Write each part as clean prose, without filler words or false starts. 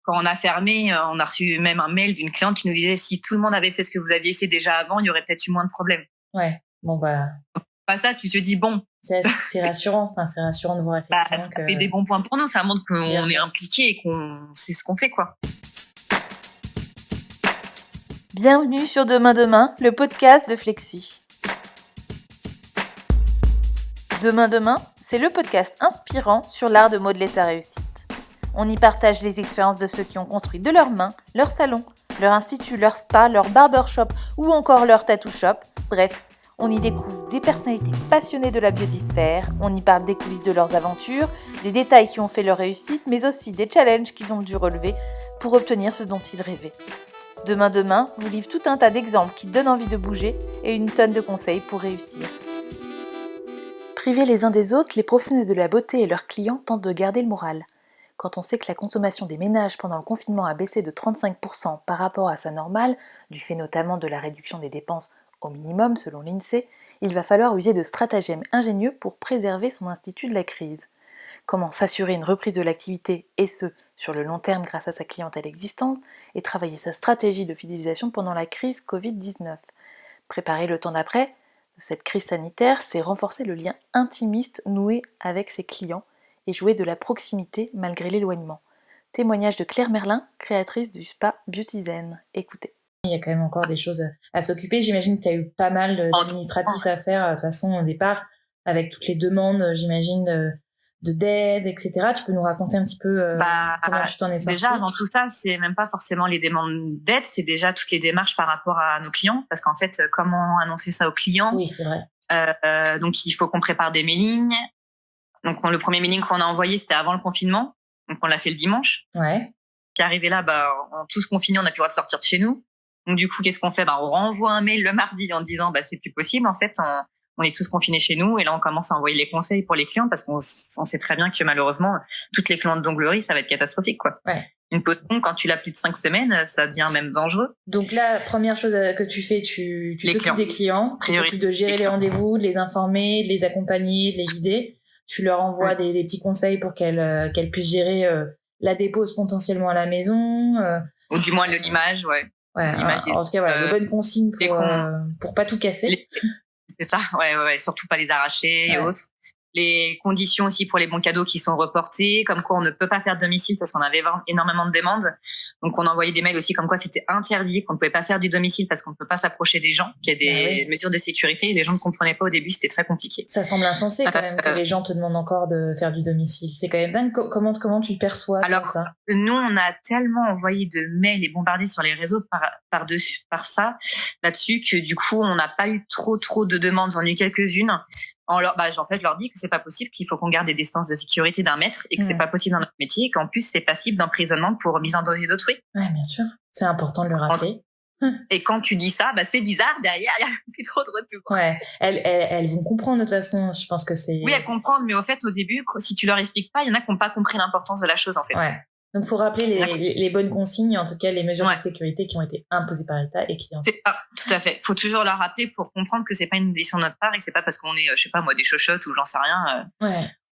quand on a fermé, on a reçu même un mail d'une cliente qui nous disait si tout le monde avait fait ce que vous aviez fait déjà avant, il y aurait peut-être eu moins de problèmes. Ouais, bon bah... Pas ça, tu te dis bon. C'est rassurant, c'est rassurant de voir effectivement ça fait des bons points pour nous, ça montre qu'on est impliqué et qu'on sait ce qu'on fait, quoi. Bienvenue sur Demain Demain, le podcast de Flexi. Demain Demain, c'est le podcast inspirant sur l'art de modeler sa réussite. On y partage les expériences de ceux qui ont construit de leurs mains, leur salon, leur institut, leur spa, leur barbershop ou encore leur tattoo shop. Bref, on y découvre des personnalités passionnées de la biodysphère, on y parle des coulisses de leurs aventures, des détails qui ont fait leur réussite, mais aussi des challenges qu'ils ont dû relever pour obtenir ce dont ils rêvaient. Demain Demain vous livre tout un tas d'exemples qui donnent envie de bouger et une tonne de conseils pour réussir. Privés les uns des autres, les professionnels de la beauté et leurs clients tentent de garder le moral. Quand on sait que la consommation des ménages pendant le confinement a baissé de 35% par rapport à sa normale, du fait notamment de la réduction des dépenses au minimum selon l'INSEE, il va falloir user de stratagèmes ingénieux pour préserver son institut de la crise. Comment s'assurer une reprise de l'activité, et ce, sur le long terme grâce à sa clientèle existante, et travailler sa stratégie de fidélisation pendant la crise Covid-19. Préparer le temps d'après de cette crise sanitaire, c'est renforcer le lien intimiste noué avec ses clients et jouer de la proximité malgré l'éloignement. Témoignage de Claire Merlin, créatrice du spa Beauty Zen. Écoutez. Il y a quand même encore des choses à s'occuper. J'imagine que tu as eu pas mal d'administratifs à faire, de toute façon, au départ, avec toutes les demandes, j'imagine, d'aide, etc. Tu peux nous raconter un petit peu comment tu t'en es sortie? Déjà, avant tout ça, c'est même pas forcément les demandes d'aide, c'est déjà toutes les démarches par rapport à nos clients. Parce qu'en fait, comment annoncer ça aux clients? Oui, c'est vrai. Donc, il faut qu'on prépare des mailings. Donc, le premier mailing qu'on a envoyé, c'était avant le confinement. Donc, on l'a fait le dimanche. Ouais. Puis arrivé là, on a tous confiné, on n'a plus le droit de sortir de chez nous. Donc, du coup, qu'est-ce qu'on fait? On renvoie un mail le mardi en disant, c'est plus possible. En fait, on est tous confinés chez nous. Et là, on commence à envoyer les conseils pour les clients parce qu'on sait très bien que malheureusement, toutes les clientes d'onglerie, ça va être catastrophique, quoi. Ouais. Une peau de pont, quand tu l'as plus de 5 semaines, ça devient même dangereux. Donc là, première chose que tu fais, tu t'occupes des clients, tu t'occupes de gérer les rendez-vous, de les informer, de les accompagner, de les guider. Tu leur envoies des petits conseils pour qu'elles puissent gérer la dépose potentiellement à la maison. Ou du moins l'image, ouais. En tout cas, les bonnes consignes pour pas tout casser. C'est ça, ouais, surtout pas les arracher et autres. Les conditions aussi pour les bons cadeaux qui sont reportés, comme quoi on ne peut pas faire de domicile parce qu'on avait énormément de demandes. Donc on envoyait des mails aussi comme quoi c'était interdit, qu'on ne pouvait pas faire du domicile parce qu'on ne peut pas s'approcher des gens, qu'il y a des mesures de sécurité et les gens ne comprenaient pas au début, c'était très compliqué. Ça semble insensé quand même que les gens te demandent encore de faire du domicile. C'est quand même dingue. Comment tu le perçois? Alors, ça nous, on a tellement envoyé de mails et bombardé sur les réseaux là-dessus que du coup, on n'a pas eu trop de demandes. J'en ai eu quelques-unes. En fait, je leur dis que c'est pas possible, qu'il faut qu'on garde des distances de sécurité d'1 mètre et que c'est pas possible dans notre métier et qu'en plus, c'est passible d'emprisonnement pour mise en danger d'autrui. Ouais, bien sûr. C'est important de le rappeler. Et quand tu dis ça, c'est bizarre. Derrière, il y a plus trop de retour. Ouais. Elles vont comprendre de toute façon. Je pense que c'est. Oui, elles comprennent, mais au fait, au début, si tu leur expliques pas, il y en a qui n'ont pas compris l'importance de la chose, en fait. Ouais. Donc, faut rappeler les bonnes consignes, en tout cas, les mesures de sécurité qui ont été imposées par l'État et qui en. C'est ça, tout à fait. Faut toujours leur rappeler pour comprendre que c'est pas une décision de notre part et que c'est pas parce qu'on est, des chochottes ou j'en sais rien.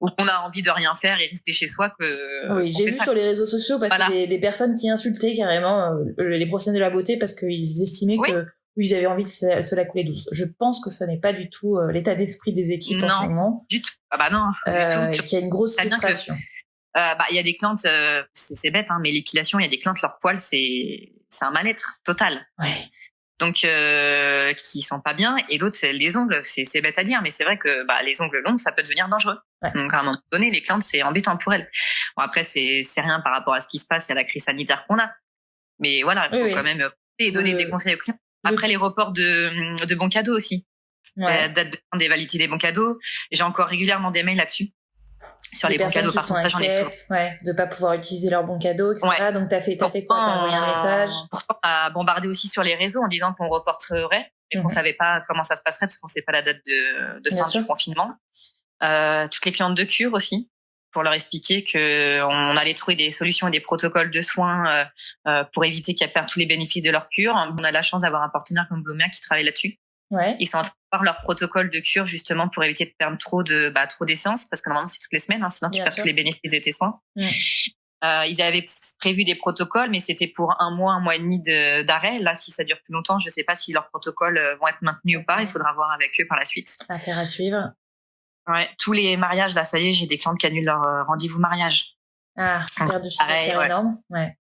Ou qu'on a envie de rien faire et rester chez soi que. Oui, j'ai vu sur les réseaux sociaux des personnes qui insultaient carrément les professionnels de la beauté parce qu'ils estimaient que ils avaient envie de se la couler douce. Je pense que ça n'est pas du tout l'état d'esprit des équipes en ce moment. Du tout. Non, du tout. Qu'il y a une grosse frustration. Il y a des clientes, c'est bête, mais l'épilation, il y a des clientes, leur poil, c'est un mal-être total. Ouais. Donc, qui sont pas bien, et d'autres, c'est les ongles. C'est bête à dire, mais c'est vrai que les ongles longs, ça peut devenir dangereux. Ouais. Donc, à un moment donné, les clientes, c'est embêtant pour elles. Bon, après, c'est rien par rapport à ce qui se passe, il y a la crise sanitaire qu'on a. Mais voilà, il faut quand même donner des conseils aux clients. Après, les reports de bons cadeaux aussi. Date de fin des validités des bons cadeaux. J'ai encore régulièrement des mails là-dessus. Sur les bons cadeaux, par contre, j'en ai souvent. De pas pouvoir utiliser leurs bons cadeaux, etc. Ouais. Donc, t'as fait quoi? T'as envoyé un message? Pourtant, on a bombardé aussi sur les réseaux en disant qu'on reporterait et qu'on savait pas comment ça se passerait parce qu'on sait pas la date de fin du confinement. Toutes les clientes de cure aussi, pour leur expliquer que on allait trouver des solutions et des protocoles de soins pour éviter qu'elles perdent tous les bénéfices de leur cure. On a la chance d'avoir un partenaire comme Blomia qui travaille là-dessus. Ouais. Ils sont en train de faire leur protocole de cure justement pour éviter de perdre trop des séances parce que normalement c'est toutes les semaines, sinon tu perds tous les bénéfices de tes soins. Ils avaient prévu des protocoles, mais c'était pour 1 mois et demi d'arrêt. Là, si ça dure plus longtemps, je sais pas si leurs protocoles vont être maintenus ou pas. Il faudra voir avec eux par la suite. Affaire à suivre. Ouais, tous les mariages, là, ça y est, j'ai des clientes qui annulent leur rendez-vous mariage. Ah, perte de chiffre d'affaires énorme. Ouais.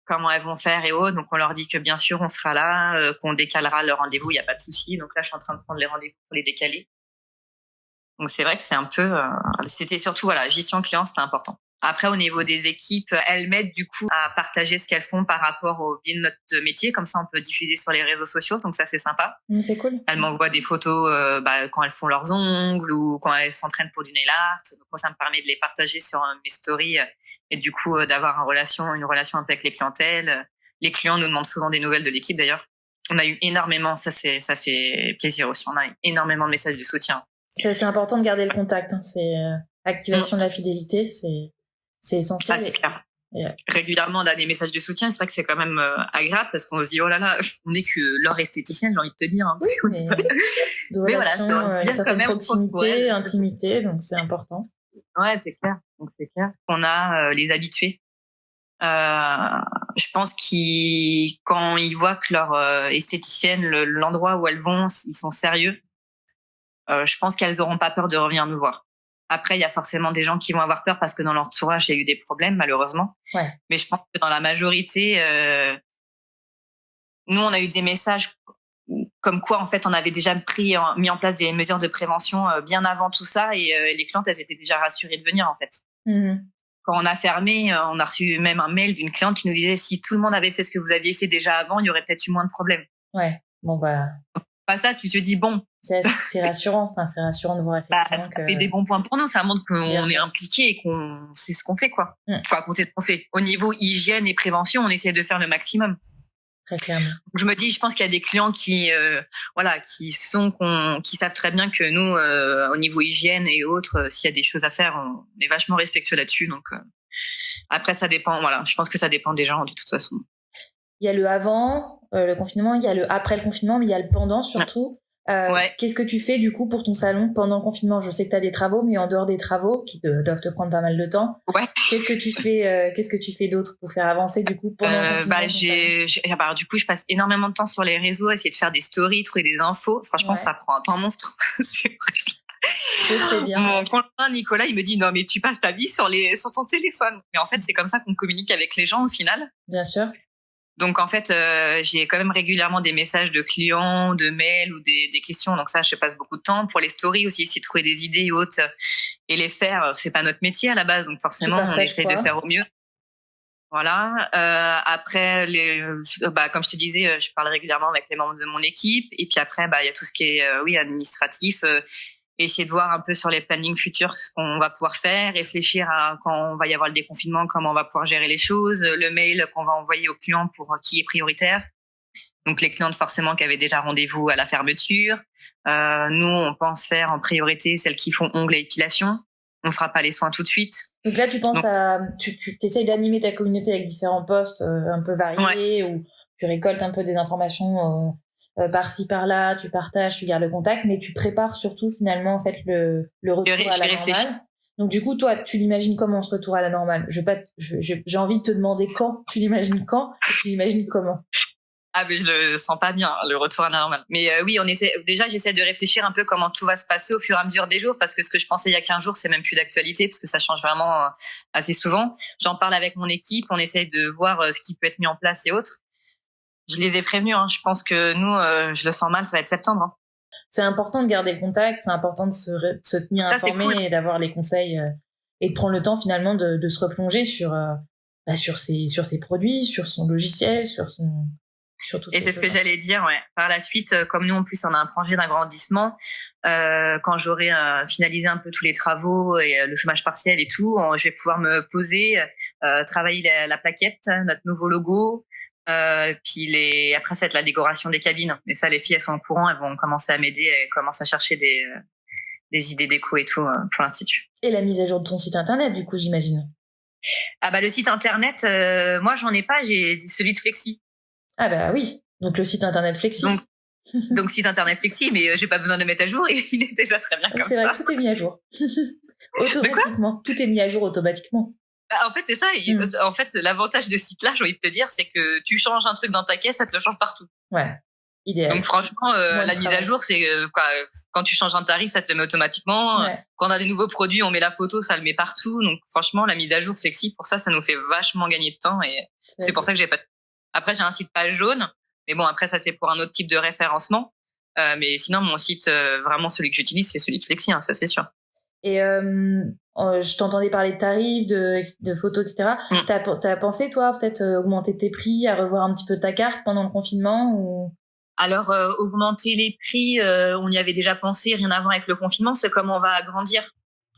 Comment elles vont faire et autres. Donc, on leur dit que bien sûr, on sera là, qu'on décalera le rendez-vous, il n'y a pas de souci. Donc là, je suis en train de prendre les rendez-vous pour les décaler. Donc, c'est vrai que c'est un peu... c'était surtout, gestion client, c'était important. Après, au niveau des équipes, elles m'aident du coup à partager ce qu'elles font par rapport au biais de notre métier. Comme ça, on peut diffuser sur les réseaux sociaux. Donc ça, c'est sympa. C'est cool. Elles m'envoient des photos quand elles font leurs ongles ou quand elles s'entraînent pour du nail art. Donc moi, ça me permet de les partager sur mes stories et du coup d'avoir une relation un peu avec les clientèles. Les clients nous demandent souvent des nouvelles de l'équipe d'ailleurs. On a eu énormément, ça fait plaisir aussi. On a eu énormément de messages de soutien. C'est important de garder le contact. C'est activation de la fidélité. C'est essentiel. Ah, c'est clair. Régulièrement, on a des messages de soutien. C'est vrai que c'est quand même agréable parce qu'on se dit, oh là là, on n'est que leur esthéticienne, j'ai envie de te dire. Hein, oui, de relation, une certaine proximité, intimité, donc c'est important. Ouais, c'est clair. Donc c'est clair. On a les habitués. Je pense quand ils voient que leur esthéticienne, l'endroit où elles vont, ils sont sérieux, je pense qu'elles n'auront pas peur de revenir nous voir. Après, il y a forcément des gens qui vont avoir peur parce que dans leur entourage, il y a eu des problèmes, malheureusement. Ouais. Mais je pense que dans la majorité, nous, on a eu des messages comme quoi, en fait, on avait déjà mis en place des mesures de prévention bien avant tout ça et les clientes, elles étaient déjà rassurées de venir, en fait. Quand on a fermé, on a reçu même un mail d'une cliente qui nous disait si tout le monde avait fait ce que vous aviez fait déjà avant, il y aurait peut-être eu moins de problèmes. Ouais, bon bah... Pas ça, tu te dis bon. C'est rassurant. Enfin, c'est rassurant de voir effectivement ça fait des bons points pour nous. Ça montre qu'on est impliqué et qu'on sait ce qu'on fait, quoi. Enfin, qu'on sait ce qu'on fait. Au niveau hygiène et prévention, on essaie de faire le maximum. Très clairement. Donc, je me dis, je pense qu'il y a des clients qui savent très bien que nous, au niveau hygiène et autres, s'il y a des choses à faire, on est vachement respectueux là-dessus. Donc, après, ça dépend. Voilà, je pense que ça dépend des gens de toute façon. Il y a le avant le confinement, il y a le après le confinement, mais il y a le pendant surtout. Qu'est-ce que tu fais du coup pour ton salon pendant le confinement? Je sais que tu as des travaux, mais en dehors des travaux qui doivent te prendre pas mal de temps, qu'est-ce que tu fais d'autre pour faire avancer du coup pendant le confinement? Du coup, je passe énormément de temps sur les réseaux, essayer de faire des stories, trouver des infos. Franchement, ça prend un temps monstre. C'est je sais bien. Mon conjoint Nicolas, il me dit non mais tu passes ta vie sur ton téléphone. Mais en fait, c'est comme ça qu'on communique avec les gens au final. Bien sûr. Donc en fait, j'ai quand même régulièrement des messages de clients, de mails ou des questions. Donc ça, je passe beaucoup de temps. Pour les stories aussi, essayer de trouver des idées et autres et les faire. C'est pas notre métier à la base, donc forcément, on essaie de faire au mieux. Voilà. Après, comme je te disais, je parle régulièrement avec les membres de mon équipe. Et puis après, il y a tout ce qui est administratif. Essayer de voir un peu sur les plannings futurs ce qu'on va pouvoir faire, réfléchir à quand on va y avoir le déconfinement, comment on va pouvoir gérer les choses, le mail qu'on va envoyer aux clients pour qui est prioritaire. Donc les clientes forcément qui avaient déjà rendez-vous à la fermeture. Nous, on pense faire en priorité celles qui font ongles et épilation. On fera pas les soins tout de suite. Donc là, tu penses tu t'essayes d'animer ta communauté avec différents posts un peu variés où tu récoltes un peu des informations par-ci par-là, tu partages, tu gardes le contact, mais tu prépares surtout finalement en fait le retour à la normale. Donc du coup, toi, tu l'imagines comment ce retour à la normale? J'ai envie de te demander quand tu l'imagines et tu l'imagines comment? Ah mais je le sens pas bien le retour à la normale. Mais oui, j'essaie de réfléchir un peu comment tout va se passer au fur et à mesure des jours parce que ce que je pensais il y a 15 jours, c'est même plus d'actualité parce que ça change vraiment assez souvent. J'en parle avec mon équipe, on essaie de voir ce qui peut être mis en place et autres. Je les ai prévenus, je pense que nous, je le sens mal, ça va être septembre. C'est important de garder le contact, c'est important de se tenir informé et d'avoir les conseils et de prendre le temps finalement de se replonger sur ses produits, sur son logiciel, sur tout. Et c'est ce que j'allais dire, Par la suite, comme nous en plus on a un projet d'agrandissement, quand j'aurai finalisé un peu tous les travaux et le chômage partiel et tout, je vais pouvoir me poser, travailler la plaquette, notre nouveau logo. Puis après ça va être la décoration des cabines. Mais ça, les filles elles sont au courant, elles vont commencer à m'aider, elles commencent à chercher des idées déco et tout pour l'institut. Et la mise à jour de ton site internet, du coup, j'imagine. Le site internet, moi j'en ai pas, j'ai celui de Flexi. Ah bah oui, donc le site internet Flexi. Donc site internet Flexi, mais j'ai pas besoin de le mettre à jour et il est déjà très bien comme ça. C'est vrai que tout est mis à jour. Automatiquement, tout est mis à jour automatiquement. En fait, c'est ça. En fait, l'avantage de ce site-là, j'ai envie de te dire, c'est que tu changes un truc dans ta caisse, ça te le change partout. Ouais. Idéal. Donc franchement, la mise à jour, c'est quand tu changes un tarif, ça te le met automatiquement. Ouais. Quand on a des nouveaux produits, on met la photo, ça le met partout. Donc franchement, la mise à jour flexible, pour ça nous fait vachement gagner de temps. Et c'est pour ça que j'ai pas. Après, j'ai un site page jaune, mais bon, après ça c'est pour un autre type de référencement. Mais sinon, mon site, vraiment celui que j'utilise, c'est celui de Flexi, hein, ça c'est sûr. Et je t'entendais parler de tarifs, de photos, etc. T'as pensé, toi, peut-être augmenter tes prix, à revoir un petit peu ta carte pendant le confinement ou... Alors, augmenter les prix, on y avait déjà pensé, rien à voir avec le confinement. C'est comme on va agrandir.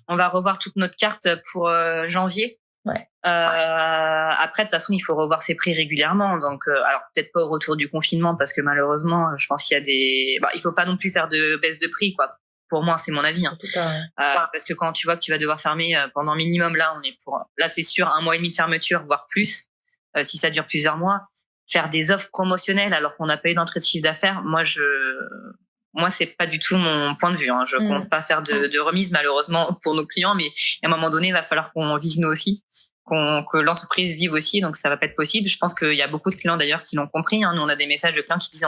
On va revoir toute notre carte pour janvier. Ouais. Après, de toute façon, il faut revoir ses prix régulièrement. Donc, alors peut-être pas au retour du confinement, parce que malheureusement, je pense qu'il y a des... il faut pas non plus faire de baisse de prix, quoi. Pour moi, c'est mon avis. Hein. Parce que quand tu vois que tu vas devoir fermer pendant minimum, là c'est sûr, 1 mois et demi de fermeture, voire plus, si ça dure plusieurs mois. Faire des offres promotionnelles alors qu'on n'a pas eu d'entrée de chiffre d'affaires, moi c'est pas du tout mon point de vue. Hein. Je compte pas faire de remise malheureusement pour nos clients, mais à un moment donné, il va falloir qu'on vive nous aussi, que l'entreprise vive aussi, donc ça va pas être possible. Je pense qu'il y a beaucoup de clients d'ailleurs qui l'ont compris. Hein. Nous, on a des messages de clients qui disent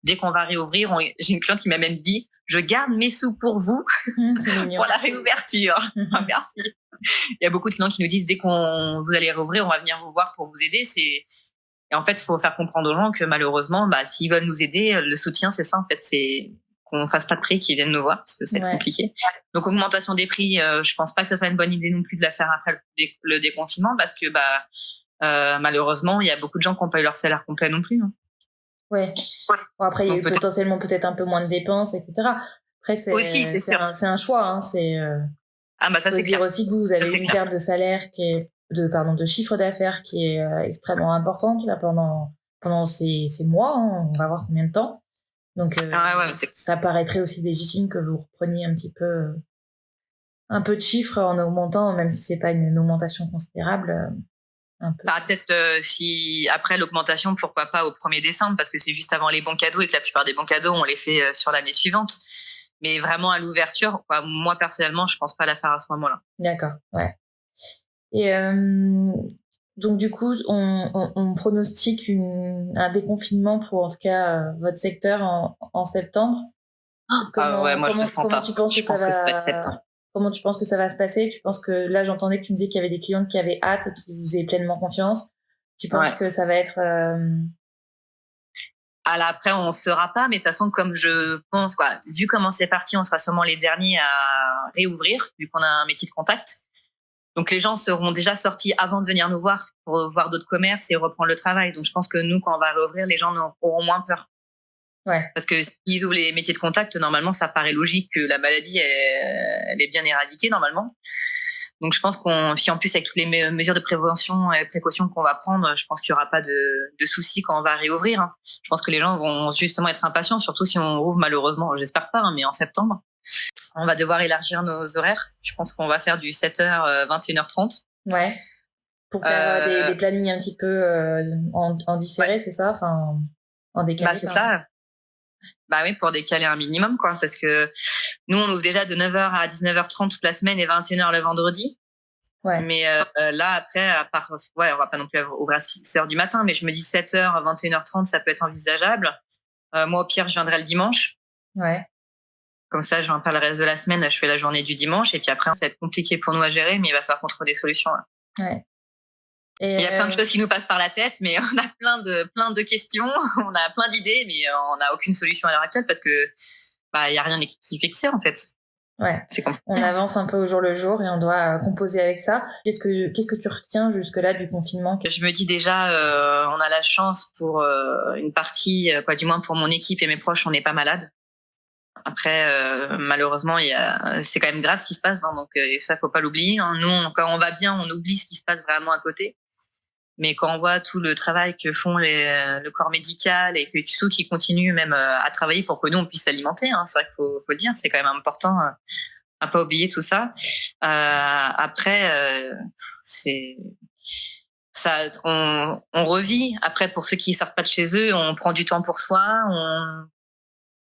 dès qu'on va réouvrir, j'ai une cliente qui m'a même dit je garde mes sous pour vous pour la réouverture. Merci. Il y a beaucoup de clients qui nous disent dès vous allez réouvrir, on va venir vous voir pour vous aider. Et en fait, il faut faire comprendre aux gens que malheureusement, s'ils veulent nous aider, le soutien, c'est ça en fait, c'est qu'on fasse pas de prix, qu'ils viennent nous voir parce que c'est compliqué. Donc augmentation des prix, je pense pas que ça soit une bonne idée non plus de la faire après le déconfinement parce que malheureusement, il y a beaucoup de gens qui n'ont pas eu leur salaire complet non plus. Hein. Ouais. Bon, après, il y a eu potentiellement peut-être un peu moins de dépenses, etc. Après, c'est un choix. Hein. Ça, c'est clair. Aussi que vous avez une perte de salaire de chiffre d'affaires qui est extrêmement importante là pendant ces mois. Hein. On va voir combien de temps. Donc, ça paraîtrait aussi légitime que vous repreniez un petit peu un peu de chiffres en augmentant, même si c'est pas une augmentation considérable. Un peu. Peut-être si après l'augmentation, pourquoi pas au 1er décembre, parce que c'est juste avant les bons cadeaux et que la plupart des bons cadeaux, on les fait sur l'année suivante. Mais vraiment à l'ouverture, moi personnellement, je pense pas la faire à ce moment-là. D'accord, ouais. Et donc du coup, on pronostique un déconfinement pour en tout cas votre secteur en septembre. Moi je le sens pas. Tu penses que ça va être septembre. Comment tu penses que ça va se passer? Tu penses que là, j'entendais que tu me disais qu'il y avait des clients qui avaient hâte et qui vous faisaient pleinement confiance. Tu penses que ça va être là, après, on ne saura pas, mais de toute façon, comme je pense, vu comment c'est parti, on sera sûrement les derniers à réouvrir, vu qu'on a un métier de contact. Donc, les gens seront déjà sortis avant de venir nous voir pour voir d'autres commerces et reprendre le travail. Donc, je pense que nous, quand on va réouvrir, les gens auront moins peur. Ouais. Parce que s'ils ouvrent les métiers de contact, normalement, ça paraît logique que la maladie, elle est bien éradiquée, normalement. Donc, je pense si en plus, avec toutes les mesures de prévention et précautions qu'on va prendre, je pense qu'il n'y aura pas de soucis quand on va réouvrir. Hein. Je pense que les gens vont justement être impatients, surtout si on rouvre malheureusement, j'espère pas, mais en septembre. On va devoir élargir nos horaires. Je pense qu'on va faire du 7h, 21h30. Ouais. Pour faire des plannings un petit peu en différé, c'est ça? Enfin, en décalé. C'est ça. Oui, pour décaler un minimum, quoi. Parce que nous, on ouvre déjà de 9h à 19h30 toute la semaine et 21h le vendredi. Ouais. Mais là, après, à part, on va pas non plus ouvrir à 6h du matin, mais je me dis 7h, 21h30, ça peut être envisageable. Moi, au pire, je viendrai le dimanche. Ouais. Comme ça, je viens pas le reste de la semaine, je fais la journée du dimanche. Et puis après, ça va être compliqué pour nous à gérer, mais il va falloir qu'on trouve des solutions. Là. Ouais. Et il y a plein de choses qui nous passent par la tête, mais on a plein de questions, on a plein d'idées, mais on n'a aucune solution à l'heure actuelle parce que il y a rien qui est fixé en fait. Ouais. C'est compliqué. On avance un peu au jour le jour et on doit composer avec ça. Qu'est-ce que tu retiens jusque-là du confinement? Je me dis déjà, on a la chance pour une partie, du moins pour mon équipe et mes proches, on n'est pas malade. Après, malheureusement, c'est quand même grave ce qui se passe, hein, donc ça faut pas l'oublier. Hein. Nous, quand on va bien, on oublie ce qui se passe vraiment à côté. Mais quand on voit tout le travail que font le corps médical et que tout qui continue même à travailler pour que nous on puisse s'alimenter, hein, c'est vrai qu'il faut le dire, c'est quand même important à pas oublier tout ça. Après, c'est ça, on revit. Après, pour ceux qui sortent pas de chez eux, on prend du temps pour soi.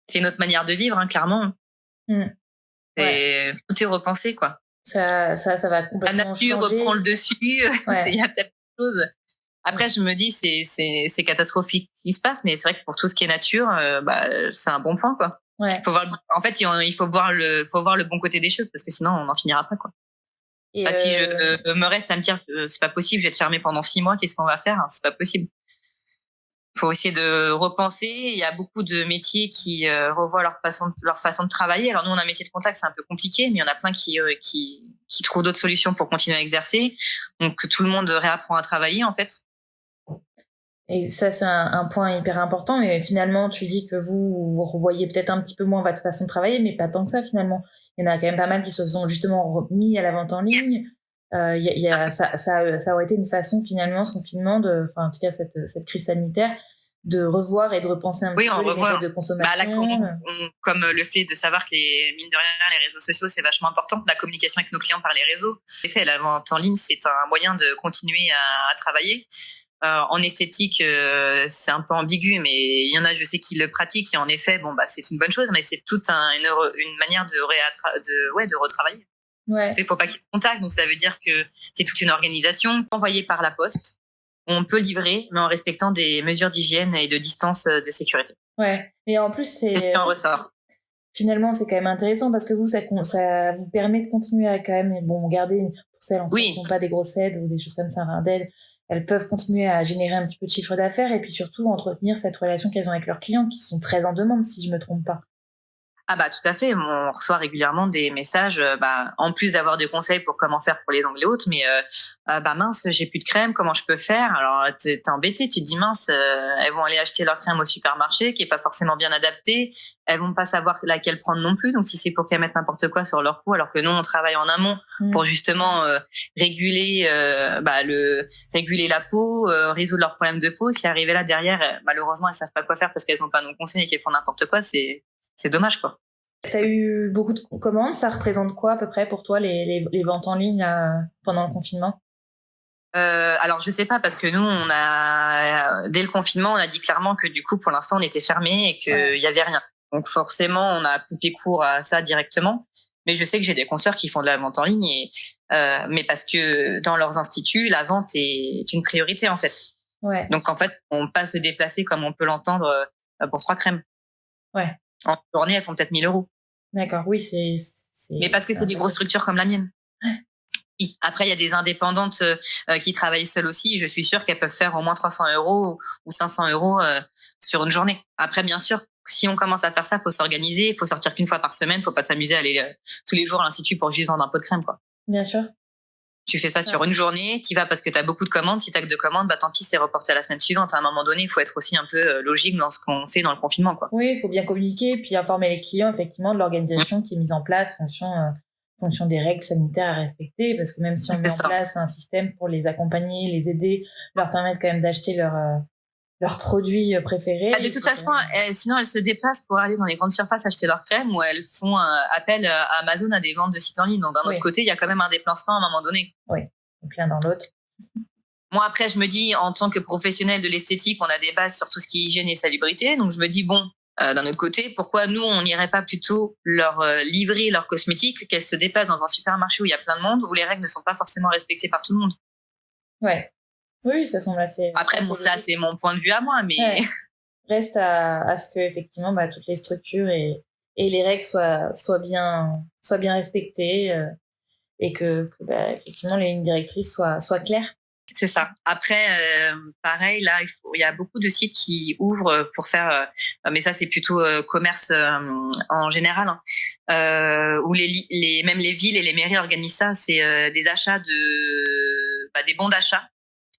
C'est notre manière de vivre, hein, clairement. Ouais. Tout est repensé, quoi. ça va complètement la nature changer. reprend le dessus. Il y a tellement de choses. Après, je me dis, c'est catastrophique ce qui se passe, mais c'est vrai que pour tout ce qui est nature, c'est un bon point, quoi. Ouais. En fait, il faut voir le bon côté des choses, parce que sinon, on n'en finira pas, quoi. Et si je me reste à me dire que c'est pas possible, je vais être fermée pendant 6 mois, qu'est-ce qu'on va faire? C'est pas possible. Faut essayer de repenser. Il y a beaucoup de métiers qui revoient leur façon de travailler. Alors nous, on a un métier de contact, c'est un peu compliqué, mais il y en a plein qui trouvent d'autres solutions pour continuer à exercer. Donc tout le monde réapprend à travailler, en fait. Et ça, c'est un point hyper important. Mais finalement, tu dis que vous revoyez peut-être un petit peu moins votre façon de travailler, mais pas tant que ça, finalement. Il y en a quand même pas mal qui se sont justement mis à la vente en ligne. Ça aurait été une façon, finalement, ce confinement, en tout cas, cette crise sanitaire, de revoir et de repenser un petit peu les méthodes de consommation. Comme le fait de savoir que mine de rien, les réseaux sociaux, c'est vachement important. La communication avec nos clients par les réseaux. En effet, la vente en ligne, c'est un moyen de continuer à travailler. En esthétique, c'est un peu ambigu, mais il y en a, je sais, qui le pratiquent, et en effet, c'est une bonne chose, mais c'est toute une manière de retravailler. Ouais. Il faut pas qu'ils te contactent, donc ça veut dire que c'est toute une organisation envoyée par la poste. On peut livrer, mais en respectant des mesures d'hygiène et de distance de sécurité. Ouais, mais en plus, c'est un ressort. Finalement, c'est quand même intéressant parce que ça vous permet de continuer à quand même, garder, pour celles qui n'ont pas des grosses aides ou des choses comme ça, d'aide, elles peuvent continuer à générer un petit peu de chiffre d'affaires et puis surtout entretenir cette relation qu'elles ont avec leurs clientes qui sont très en demande, si je me trompe pas. Tout à fait. On reçoit régulièrement des messages, en plus d'avoir des conseils pour comment faire pour les ongles et autres, mais mince, j'ai plus de crème, comment je peux faire? Alors t'es embêté, tu te dis mince, elles vont aller acheter leur crème au supermarché qui est pas forcément bien adaptée, elles vont pas savoir laquelle prendre non plus, donc si c'est pour qu'elles mettent n'importe quoi sur leur peau, alors que nous on travaille en amont pour justement réguler la peau, résoudre leurs problèmes de peau. Si arrivé là derrière, malheureusement elles savent pas quoi faire parce qu'elles ont pas nos conseils et qu'elles font n'importe quoi, c'est dommage, quoi. T'as eu beaucoup de commandes, ça représente quoi à peu près pour toi les ventes en ligne pendant le confinement? Alors je sais pas, parce que nous dès le confinement on a dit clairement que du coup pour l'instant on était fermés et qu'il y avait rien. Donc forcément on a coupé court à ça directement. Mais je sais que j'ai des consoeurs qui font de la vente en ligne mais parce que dans leurs instituts la vente est une priorité en fait. Ouais. Donc en fait on peut pas se déplacer comme on peut l'entendre pour 3 crèmes. Ouais. En journée, elles font peut-être 1 000 €. D'accord, oui, Mais parce que c'est des grosses structures comme la mienne. Ouais. Après, il y a des indépendantes qui travaillent seules aussi. Je suis sûre qu'elles peuvent faire au moins 300 € ou 500 € sur une journée. Après, bien sûr, si on commence à faire ça, faut s'organiser. Il faut sortir qu'une fois par semaine. Faut pas s'amuser à aller tous les jours à l'institut pour juste vendre un pot de crème, quoi. Bien sûr. Tu fais ça sur une journée, t'y vas parce que t'as beaucoup de commandes. Si t'as que 2 commandes, tant pis, c'est reporté à la semaine suivante. À un moment donné, il faut être aussi un peu logique dans ce qu'on fait dans le confinement, quoi. Oui, il faut bien communiquer, puis informer les clients, effectivement, de l'organisation qui est mise en place, fonction des règles sanitaires à respecter, parce que même si on met en place un système pour les accompagner, les aider, leur permettre quand même d'acheter leurs produits préférés. De toute façon, sinon elles se déplacent pour aller dans les grandes surfaces acheter leurs crèmes, ou elles font appel à Amazon à des ventes de sites en ligne. Donc d'un autre côté, il y a quand même un déplacement à un moment donné. Oui, donc l'un dans l'autre. Moi après, je me dis, en tant que professionnel de l'esthétique, on a des bases sur tout ce qui est hygiène et salubrité. Donc je me dis, d'un autre côté, pourquoi nous, on n'irait pas plutôt leur livrer leurs cosmétiques, qu'elles se déplacent dans un supermarché où il y a plein de monde, où les règles ne sont pas forcément respectées par tout le monde. Ouais. Oui, ça semble assez... Après, ça, c'est mon point de vue à moi, mais... Ouais. Reste à ce que, effectivement, toutes les structures et les règles soient bien respectées et que effectivement, les lignes directrices soient claires. C'est ça. Après, pareil, là, il y a beaucoup de sites qui ouvrent pour faire... mais ça, c'est plutôt commerce en général, où même les villes et les mairies organisent ça. C'est des achats des bons d'achat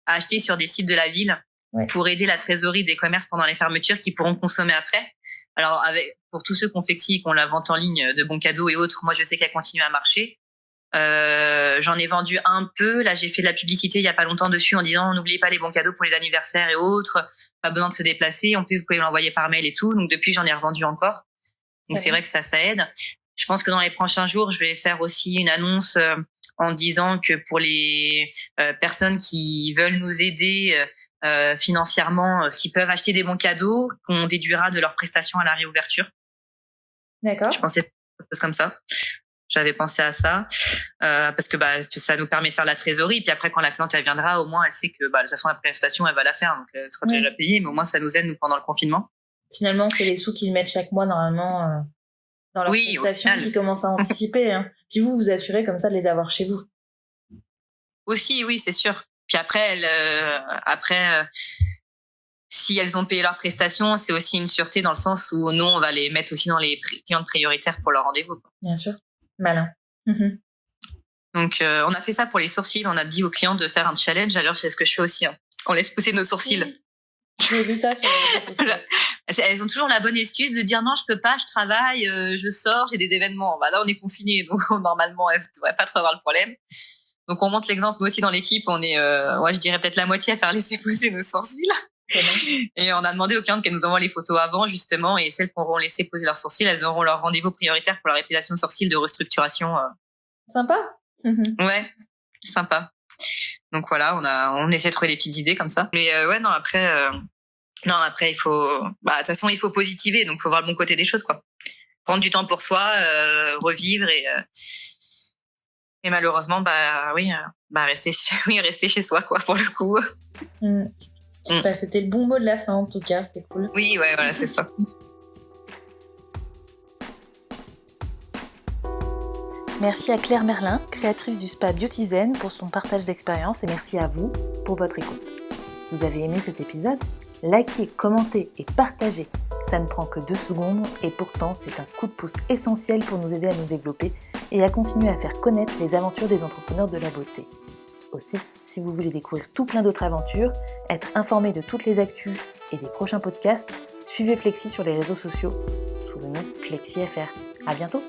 à acheter sur des sites de la ville pour aider la trésorerie des commerces pendant les fermetures qui pourront consommer après. Alors, pour tous ceux qui ont Flexi, qui ont la vente en ligne de bons cadeaux et autres, moi, je sais qu'elle continue à marcher. J'en ai vendu un peu. Là, j'ai fait de la publicité il y a pas longtemps dessus en disant n'oubliez pas les bons cadeaux pour les anniversaires et autres. Pas besoin de se déplacer. En plus, vous pouvez l'envoyer par mail et tout. Donc, depuis, j'en ai revendu encore. Donc, c'est vrai que ça aide. Je pense que dans les prochains jours, je vais faire aussi une annonce en disant que pour les personnes qui veulent nous aider financièrement, s'ils peuvent acheter des bons cadeaux, qu'on déduira de leurs prestations à la réouverture. D'accord. Je pensais quelque chose comme ça. J'avais pensé à ça parce que ça nous permet de faire la trésorerie. Puis après, quand la cliente elle viendra, au moins elle sait que de toute façon la prestation elle va la faire, donc elle sera déjà payée. Mais au moins ça nous aide nous pendant le confinement. Finalement, c'est les sous qu'ils mettent chaque mois normalement dans leur prestation qui commencent à anticiper. Hein. Puis vous assurez comme ça de les avoir chez vous. Aussi, oui, c'est sûr. Puis après, si elles ont payé leurs prestations, c'est aussi une sûreté dans le sens où nous, on va les mettre aussi dans les clientes prioritaires pour leur rendez-vous. Bien sûr. Malin. Donc, on a fait ça pour les sourcils. On a dit aux clients de faire un challenge. Alors, c'est ce que je fais aussi. Hein. On laisse pousser nos sourcils. Oui. J'ai vu ça sur les réseaux sociaux. Elles ont toujours la bonne excuse de dire non, je peux pas, je travaille, je sors, j'ai des événements. Là, on est confinés, donc normalement, elles ne devraient pas trop avoir le problème. Donc, on montre l'exemple. Nous aussi, dans l'équipe, on est, je dirais peut-être la moitié à faire laisser pousser nos sourcils. Et on a demandé aux clientes qu'elles nous envoient les photos avant, justement, et celles qui auront laissé poser leurs sourcils, elles auront leur rendez-vous prioritaire pour leur épilation de sourcils de restructuration. Sympa. Ouais, sympa. Donc voilà, on essaie de trouver des petites idées comme ça. Mais après, il faut, de toute façon, il faut positiver, donc il faut voir le bon côté des choses, quoi. Prendre du temps pour soi, revivre et malheureusement, rester chez soi, quoi, pour le coup. C'était le bon mot de la fin, en tout cas, c'est cool. Oui, ouais, voilà, c'est ça. Merci à Claire Merlin, créatrice du spa Beautyzen, pour son partage d'expérience et merci à vous pour votre écoute. Vous avez aimé cet épisode ? Likez, commentez et partagez. Ça ne prend que 2 secondes et pourtant c'est un coup de pouce essentiel pour nous aider à nous développer et à continuer à faire connaître les aventures des entrepreneurs de la beauté. Aussi, si vous voulez découvrir tout plein d'autres aventures, être informé de toutes les actus et des prochains podcasts, suivez Flexi sur les réseaux sociaux sous le nom FlexiFR. À bientôt!